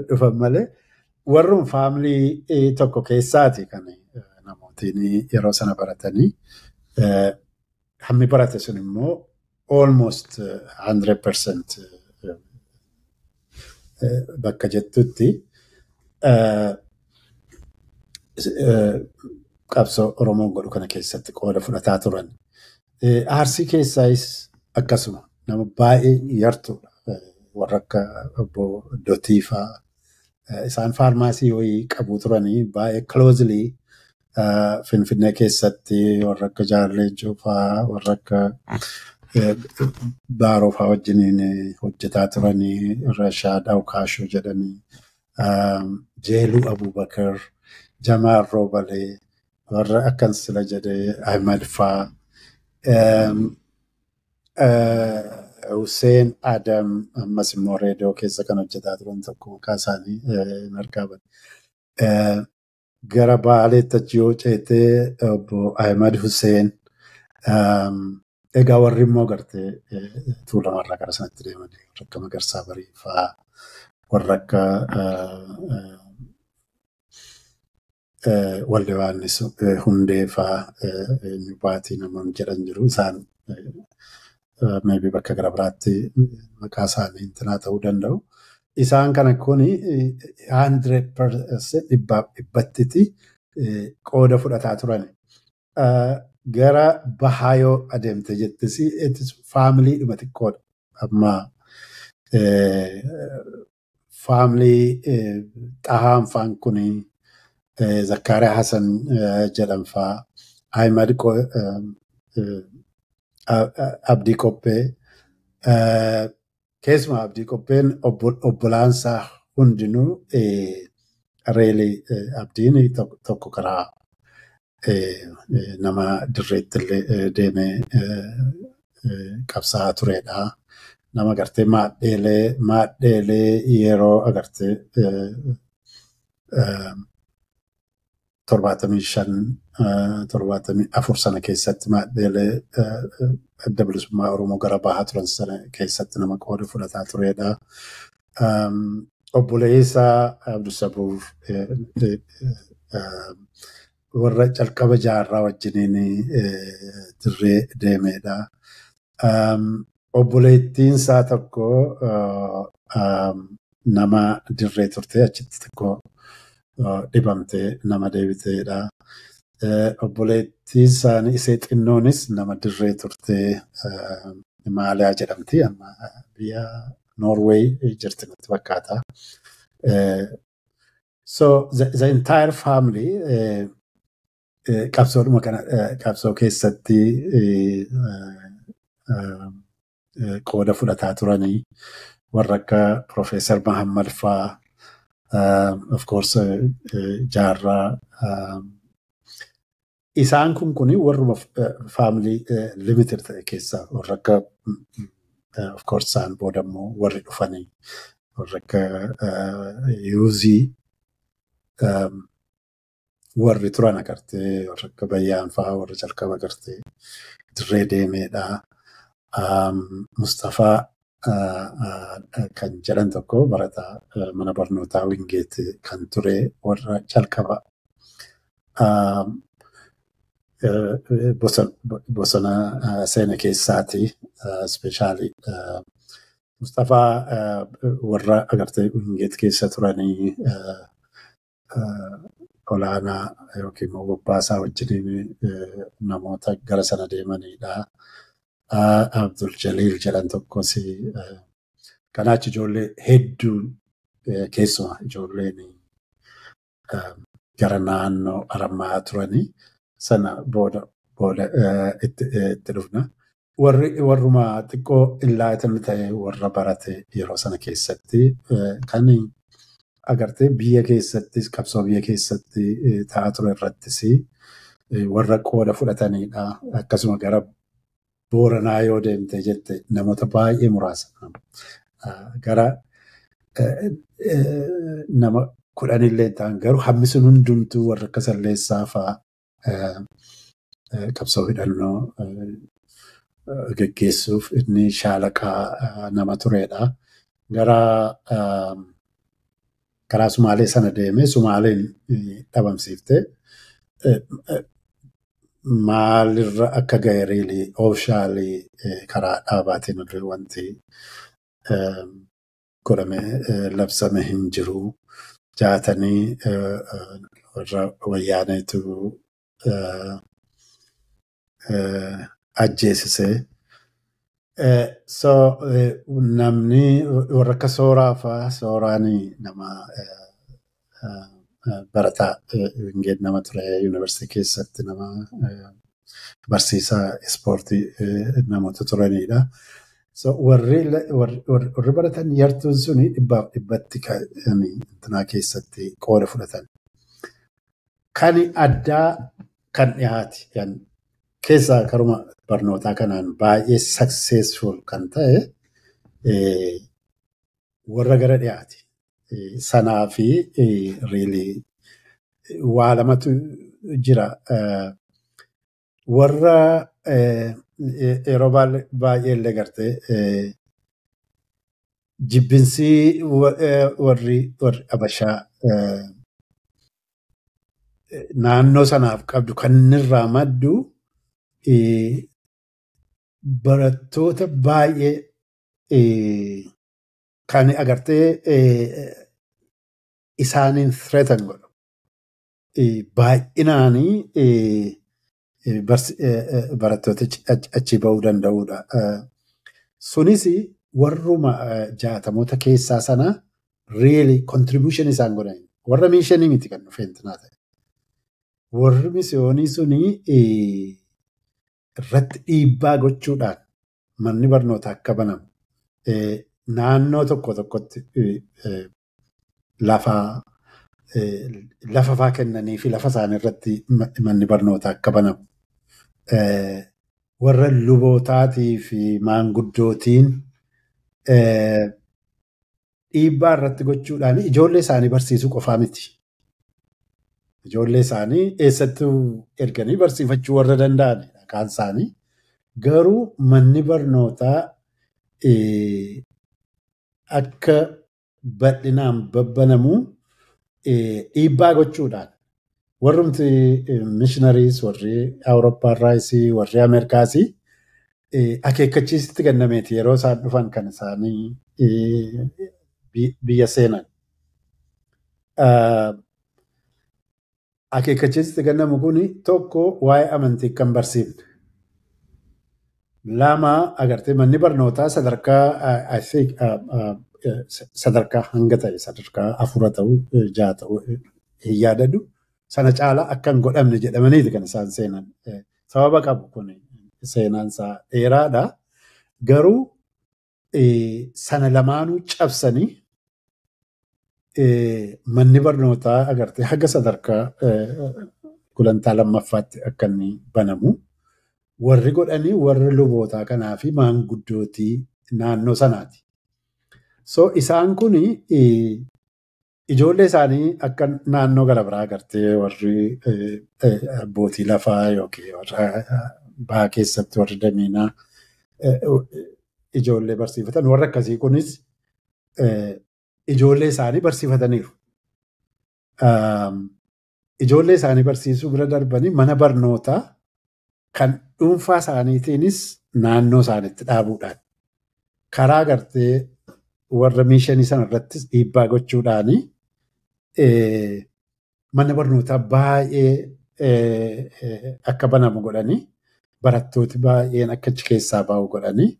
dhufan malee warrum faamilii tokko keessaati kan namootiin yeroo sana baratanii hammi barate sun immoo almost 100% bakka jettutti qabsoo Oromoon godhu kana keessatti qooda fudhataa turan. Arsii keessaayis akkasuma nama baay'ee yartuudha. Warra akka obbo Dotiifaa isaan faarmaasii wayii qabu turanii baay'ee closely Finfinnee keessatti warra akka Jaalleejjoo fa'aa warra akka Baaroo fa'aa wajjiniin hojjetaa turanii Rashaad Awkaashoo jedhanii Jeeluu Abubakar Jamaal Roobalee warra akkan sila jedhee Ahmad fa'aa Hussein Adam ammas immoo reediyoo keessa kan hojjetaa turan tokko maqaa isaanii hin argaban. Gara Baaleetti achi yoo ceetee obbo Ahmad Hussein egaa warri immoo gartee Tuulamarraa gara sanatti deemanii warra akka Magarsaa Barii fa'aa warra akka Walde Yohaannis Hundee fa'aa baatii namoonni jedhan jiru isaan maybe bakka gara biraatti maqaa isaanii intinaa ta'uu danda'u. Isaan kana kuni 100% dhibbattiti qooda fudhataa turan. Gara bahaa yoo adeemte jettisi faamilii dhuma xiqqoodha. Amma faamilii Xahaan fa'aan kuni Zakkaariyaa Hasan jedhan fa'aa Ahmad Abdii Qophee keessumaa Abdii Qopheen obbolaansaa hundinuu reelii Abdiin tokko karaa nama dirreetti illee deemee qabsaa'aa turedha. Nama agartee maadheelee yeroo agartee 75 sana keessatti maadheelee adda bilisummaa Oromoo gara bahaa turan sana keessatti nama qooda fudhataa turedha. Obboleessaa Abdusabuur warra calqaba jaarraa wajjiniin dirree deemedha. Obboleettiinsaa tokko nama dirree turte achitti xiqqoo dhibamtee nama deebiteedha. Obboleettiin isaanii isee xinnoonis nama dirree turtee Maaliyaa jedhamti. Amma biyya Norway jirti natti fakkaata. So the entire family qabsoodhuma kana qabsoo keessatti qooda fudhataa turanii warra akka Profeesar Mahammad faa of course Jaarraa isaan kuni warruma family limited ta'e keessaa warra akka of course isaan booda immoo warri dhufanii warra akka Yuuzii warri turan agartee warra akka Bayyaan faa warra jalqaba agartee dirree deemeedha. Mustafaa kan jedhan tokko barataa mana barnootaa Wingeet kan ture warra jalqaba bosona seena keessaati especially Mustafaa warra agartee Wingeet keessa turanii olaanaa yookiin immoo bobbaasaa wajjiniin namoota gara sana deemanidha. Abdul Jalil jedhan tokkos kanaachi ijoollee hedduu keessumaa ijoolleen gara naannoo Arammaa turanii sana booda itti dhufna. Warruma xiqqoo illaatamni ta'e warra barate yeroo sana keessatti kan agartee biyya keessattis qabsoo biyya keessatti ta'aa ture irrattis warra qooda fudhatanidha. Akkasuma gara Booranaa yoo deemte jette namoota baay'ee muraasa gara nama 10 illee ta'an garuu hammi sun hundumtuu warra akka Salleessaa fa'aa qabsoo hidhannoo geggeessuuf inni shaalaqaa nama turedha. Karaa Sumaalee sana deemee Sumaaleen dhabamsiifte maalirra akka ga'e riilii oofshaalii karaa dhaabaatiin illee wanti godhame labsame hin jiru. Jaatanii warra wayyaaneetu ajjeesise. So namni warra akka Sooraa fa'aa Sooraanii nama barataa Wingeet nama ture yuunivarsiitii keessatti nama barsiisaa ispoortii namoota turanidha. So warri baratan yartuun suni dhibbatti kanaa keessatti qooda fudhatan. Kan addaa kan dhiyaati keessaa karuma barnootaa kanaan baay'ee successful kan ta'e warra gara dhiyaati. Sanaa fi really waa lamatu jira. Warra yeroo baay'ee illee gartee jibbinsii warri Habashaa naannoo sanaaf qabdu kan irraa maddu barattoota baay'ee kan agartee isaaniin threatan godhu. Baay'inaanii barattoota achi ba'uu danda'udha. Sunis warruma jaatamoota keessaa sana really contribution isaan godhan. Warra miishinii miti kan dhufeen tinaa ta'e. Warri misiyoonii suni irratti dhiibbaa gochuudhaan manni barnootaa akka banamu naannoo tokkotti lafa faa kennanii fi lafa isaanii irratti manni barnootaa akka banamu warra lubootaatii fi maanguddootiin dhiibbaa irratti gochuudhaan ijoollee isaanii barsiisuu qofaa miti. Ijoollee isaanii eessattuu erganii barsiifachuu warra danda'an kaan isaanii garuu manni barnootaa akka bal'inaan babbanamu dhiibbaa gochuudhaan warrumti missionaries warri Awurooppaarraas warri Ameerikaas akeekkachiisitti kennameeti yeroo isaan dhufan kan isaanii biyya seenan. Akeekkachiisitti kennamu kun tokko waa'ee amantii kan barsiifne. Lama agartee manni barnootaa sadarkaa I think sadarkaa hanga ta'e sadarkaa 4 ta'u 6 ta'u hin yaadadu sana caalaa akka hin godhamne jedhamaniiti kan isaan seenan. Sababa qabu kun seenaan isaa dheeraadha. Garuu sana lamaanuu cabsanii manni barnootaa agartee haga sadarkaa gulantaa lammaffaatti akka inni banamu warri godhanii warri lubootaa kanaa fi maanguddootii naannoo sanaati. So isaan kun ijoollee isaanii akka naannoo gara biraa agartee warri abbootii lafaa yookiin warra bahaa keessatti warri damiinaa ijoollee barsiifatan warra akkasii kunis ijoollee isaanii barsiifataniiru. Ijoollee isaanii barsiisuu bira darbanii mana barnootaa kan dhuunfaa isaaniitiinis naannoo isaaniitti dhaabuudhaan karaa agartee warra miishanii sana irrattis dhiibbaa gochuudhaan mana barnootaa baay'ee akka banamu godhanii barattooti baay'een akka achi keessaa ba'u godhanii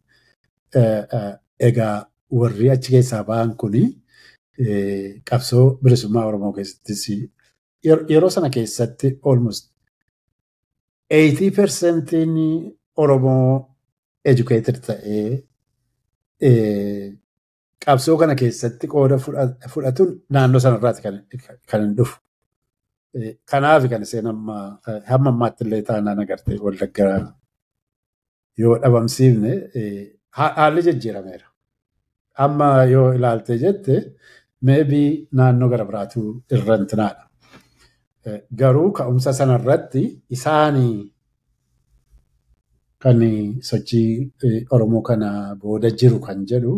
egaa warri achi keessaa ba'an kuni qabsoo bilisummaa Oromoo keessattis yeroo sana keessatti almost 80% Oromoo educated ta'ee qabsoo kana keessatti qooda fudhatuun naannoo sanarraati kan hin dhufu. Kanaaf kan isheen hamma ammaatti illee taanaan agartee Wallaggaa yoo dhabamsiifne haalli jijjiirameera. Amma yoo ilaaltee jette maybe naannoo gara biraatu irra intinaadha. Garuu ka'umsa sanarratti isaanii kan sochii Oromoo kana booda jiru kan jedhu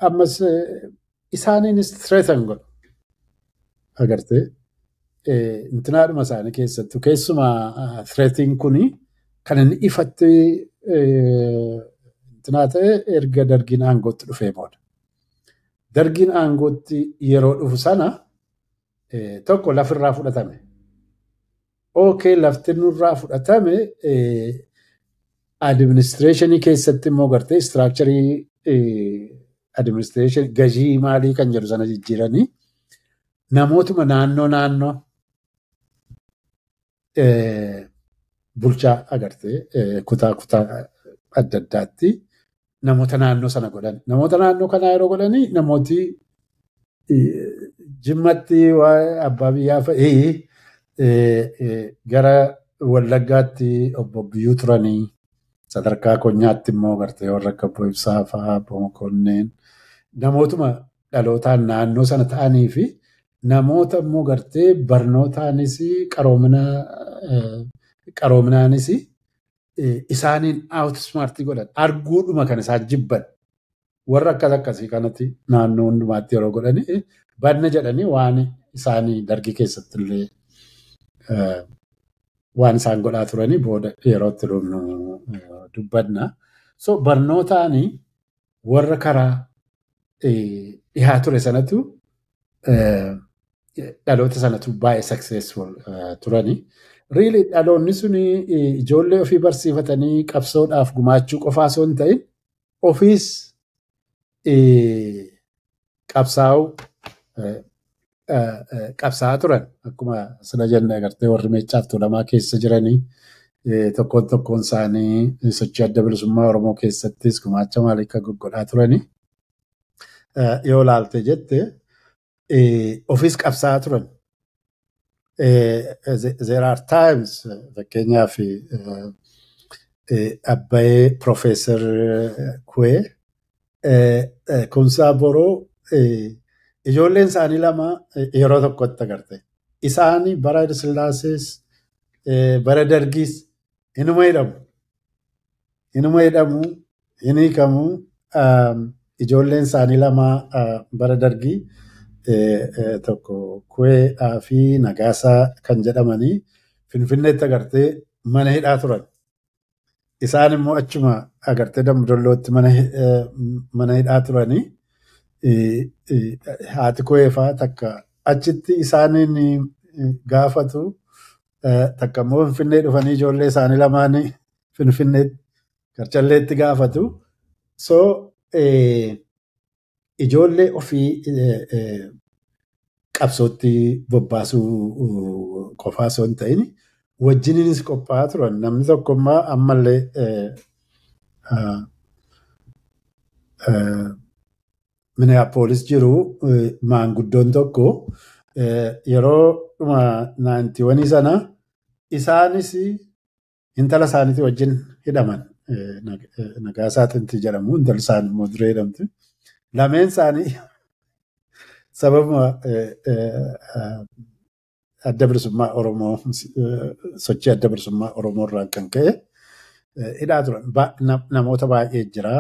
ammas isaaniinis threatan godhu. Agartee intinaadhuma isaanii keessattuu keessumaa threatiin kuni kan inni ifatti intinaa ta'e erga dargiin aangootti dhufee booda. Dargiin aangootti yeroo dhufu sana tokko lafirraa fudhatame. Okay, lafti nurraa fudhatame administreeshinii keessatti immoo gartee istiraakcharii administreeshinii gajii maalii kan jedhu sana jijjiiranii namootuma naannoo bulchaa agartee kutaa adda addaatti namoota naannoo sana godhan. Namoota naannoo kanaa yeroo godhanii namooti Jimmatti abbaa biyyaa fa'ii gara Wallaggaatti obbo Biyyuu turanii sadarkaa Konyaatti immoo gartee warra akka Obbo Ibsaa fa'aa Obbo Mokonnin namootuma dhalootaan naannoo sana ta'anii fi namoota immoo gartee barnootaanis qaroominaanis isaaniin outsmartii godhan arguudhuma kan isaan jibban warra akkasii kanatti naannoo hundumaatti yeroo godhanii banna jedhanii waan isaanii dargii keessatti illee waan isaan godhaa turanii booda yerootti dubbanna. So barnootaanii warra karaa dhihaa ture sanatu dhaloota sanatu baay'ee successful turanii. Really dhaloonni sun ijoollee ofii barsiifatanii qabsoodhaaf gumaachuu qofaa osoo hin ta'in ofiis qabsaa'aa turan akkuma sila jenne agartee warri Meeccaaf Tuulamaa keessa jiranii tokkoon isaanii sochii adda bilisummaa Oromoo keessattis gumaacha maalii akka godhaa turanii yoo ilaalte jette ofiis qabsaa'aa turan. There are times fakkeenyaaf Abbayee Profeesar Kuwee Kumsaa Boroo ijoolleen isaanii lama yeroo tokkotti agarte. Isaanii bara Hayila Sillaasees bara Dargiis inuma hidhamu. Inuma hidhamu, inni hiikamu ijoolleen isaanii lama bara Dargii tokko Kuwee fi Nagaasaa kan jedhamanii Finfinneetti agartee mana hidhaa turan. Isaan immoo achuma agartee Dambidollootti mana hidhaa turanii haati Kuwee fa'aa takka achitti isaaniin gaafatu takka immoo Finfinnee dhufanii ijoollee isaanii lamaanii Finfinneetti Karchalleetti gaafatu. So ijoollee ofii qabsootti bobbaasuu qofaa osoo hin ta'in wajjininis qophaa'aa turan. Namni tokkommaa ammallee Minneapolis jiru maanguddoon tokko yeroo 91 sana isaanis intala isaaniitti wajjin hidhaman. Nagaasaa Xintii jedhamu intala isaanii immoo Duree jedhamti. Lameen isaanii sababa adda bilisummaa Oromoo sochii adda bilisummaa Oromoo irraa kan ka'e hidhaa turan. Namoota baay'ee jira.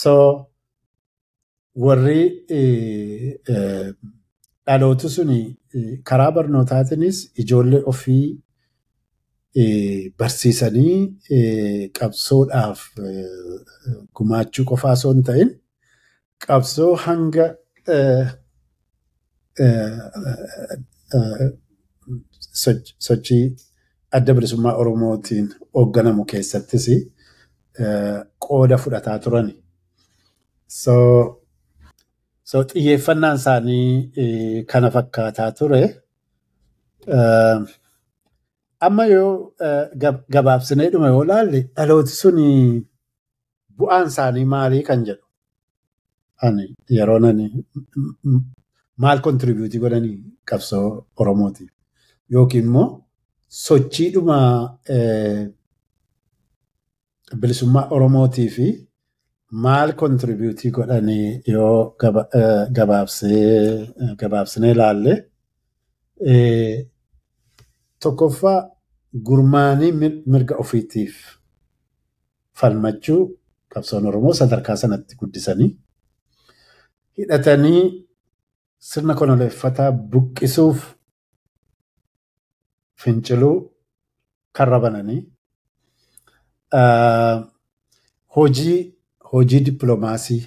So warri dhalooti suni karaa barnootaatiinis ijoollee ofii barsiisanii qabsoodhaaf gumaachuu qofaa osoo hin ta'in qabsoo hanga sochii adda bilisummaa Oromootiin hoogganamu keessattis qooda fudhataa turani. So xiyyeeffannaan isaanii kana fakkaataa ture. Amma yoo gabaabsinee dhume yoo ilaalle dhalooti sun bu'aan isaanii maalii kan jedhu. Ani yeroo nani maal kontribuutii godhanii qabsoo Oromootiif yookiin immoo sochiidhuma bilisummaa Oromootii fi maal kontribuutii godhanii yoo gabaabsinee ilaalle tokkoffaa gurmaanii mirga ofiitiif falmachuu qabsoon Oromoo sadarkaa sanatti guddisanii hidhatanii sirna koloneeffataa buqqisuuf finciluu karra bananii hojii dippiloomaasii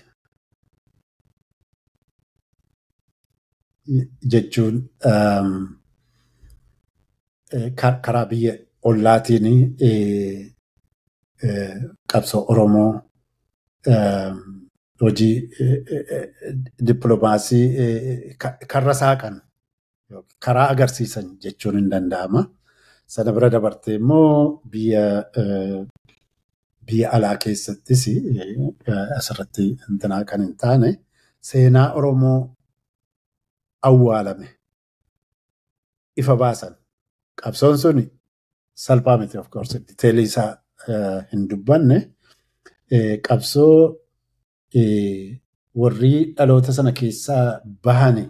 jechuun karaa biyya ollaatiin qabsoo Oromoo hojii dippiloomaasii karra saaqan karaa agarsiisan jechuun hin danda'ama. Sana bira dabartee immoo biyya alaa keessattis asirratti intinaa kan hin taane seenaa Oromoo awwaalame ifa baasan. Qabsoon suni salphaa miti of course diteelii isaa hin dubbanne qabsoo warri dhaloota sana keessaa bahani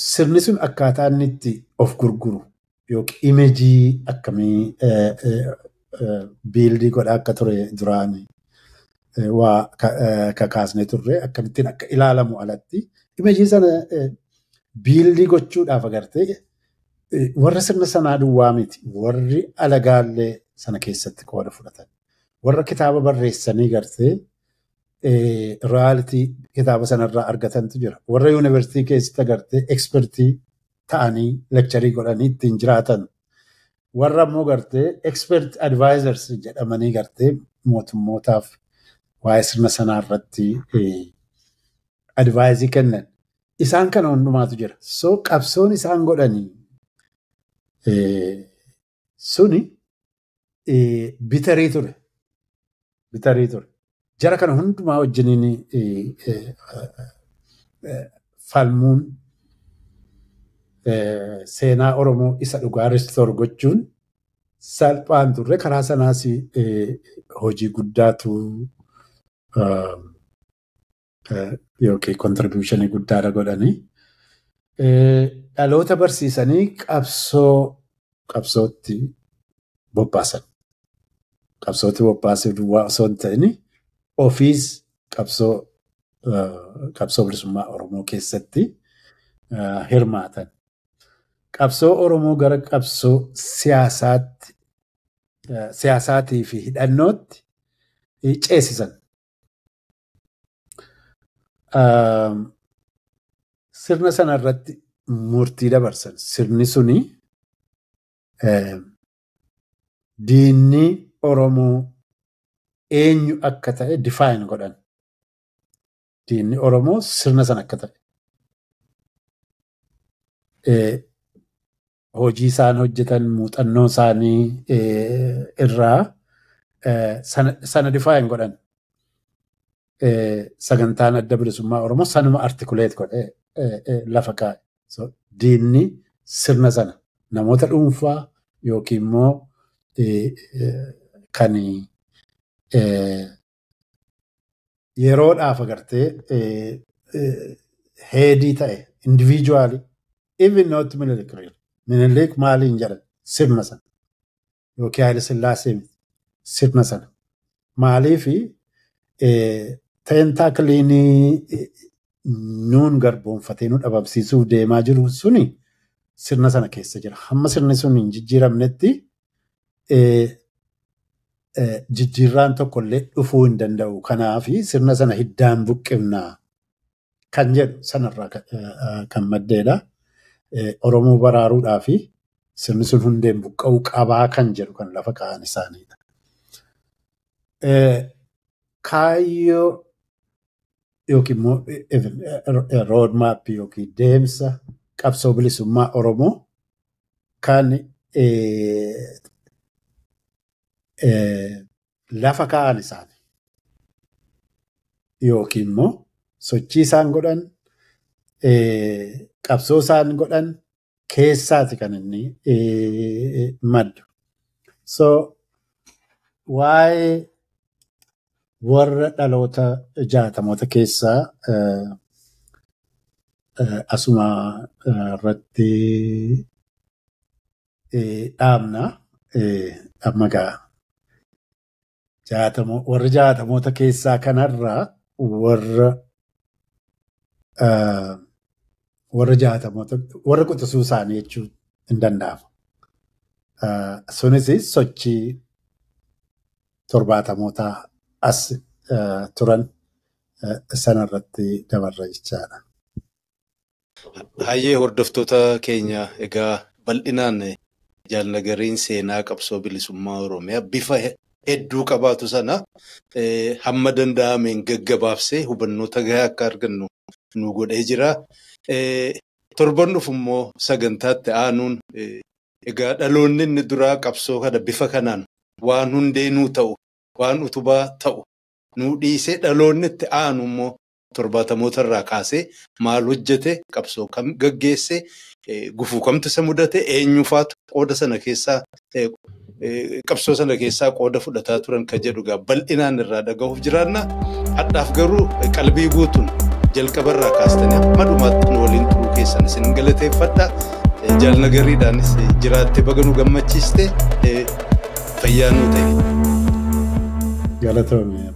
sirni sun akkaataa inni itti of gurguru yookiin imeejii akkamii biildii godhaa akka ture duraanii waa kakaasnee turre akkamittiin akka ilaalamu alatti imeejii sana biildii gochuudhaaf agartee warra sirna sanaa duwwaa miti warri alagaallee sana keessatti qooda fudhatan warra kitaaba barreessanii gartee realitii kitaaba sanarraa argatantu jira warra yuunivarsiitii keessatti agartee ekspertii ta'anii lekcharii godhanii ittiin jiraatan warra immoo gartee expert advisors jedhamanii gartee mootummootaaf waa'ee sirna sanaa irratti advaayizii kennan isaan kana hundumaatu jira. So qabsoon isaan godhanii suni bitarii ture. Jara kana hundumaa wajjiniin falmuun seenaa Oromoo isa dhugaa ristoor gochuun salphaan turre karaa sanaas hojii guddaatu yookiin kontribuushinii guddaadha godhanii dhaloota barsiisanii qabsootti bobbaasan. Qabsootti bobbaasuu duwwaa osoo hin ta'in ofiis qabsoo bilisummaa Oromoo keessatti hirmaatan. Qabsoo Oromoo gara qabsoo siyaasaatii fi hidhannootti ceesisan. Sirna sana irratti murtii dabarsan sirni suni diinni Oromoo eenyu akka ta'e define godhan. Diinni Oromoo sirna san akka ta'e. Hojii isaan hojjetan muuxannoo isaanii irraa sana define godhan. Sagantaan adda bilisummaa Oromoo sanuma articulate godhe lafa kaa'e. So diinni sirna sana namoota dhuunfaa yookiin immoo kan yeroodhaaf agartee heedii ta'e individually even not Minilik real. Minilik maaliin jedhan sirna sana yookiin Haile Sillaasee sirna sana maaliifi tentaakiliinii nuun garboonfatee nu dhabamsiisuuf deemaa jiru suni sirna sana keessa jira. Hamma sirni sun hin jijjiiramnetti jijjiirraan tokkollee dhufuu hin danda'u. Kanaafi sirna sana hiddaan buqqifnaa kan jedhu sanarraa kan maddeedha. Oromoo baraaruudhaa fi sirni sun hundeen buqqa'uu qabaa kan jedhu kan lafa kaa'an isaaniidha. Kaayyoo yookiin immoo road map yookiin deemsa qabsoo bilisummaa Oromoo kan lafa kaa'an isaanii yookiin immoo sochii isaan godhan qabsoo isaan godhan keessaati kan inni maddu. So waa'ee warra dhaloota 60moota keessaa asuma irratti dhaabna amma gaa warra 60moota keessaa kanarraa warra 60moota warra quxisuu isaanii jechuun hin danda'amu. Sunis sochii 70moota as turan sanarratti dabarra jechaadha. Hayyee hordoftoota keenya egaa bal'inaan jaalnagariin seenaa qabsoo bilisummaa Oromiyaa bifa hedduu qabaatu sana hamma danda'ameen gaggabaabsee hubannoota gahaa akka argannu nu godhee jira. Torban dhufu immoo sagantaatti aanuun egaa dhaloonni inni duraa qabsoo kana bifa kanaan waan hundeenuu ta'u waan utubaa ta'u nu dhiisee dhaloonni itti aanu immoo 70moota irraa kaasee maal hojjete qabsoo kam gaggeesse gufuu kamtu isa mudate eenyufaatu qooda sana keessaa qabsoo sana keessaa qooda fudhataa turan ka jedhu gaa bal'inaan irraa dhagahuuf jiraanna. Hadhaaf garuu qalbii guutuun jalqabarraa kaastanii amma dhumaatti nu waliin turuu keessan isin galateeffadha. Jaalnagariidhaanis jiraattee baga nu gammachiiste fayyaa nu ta'e. Galatoomii.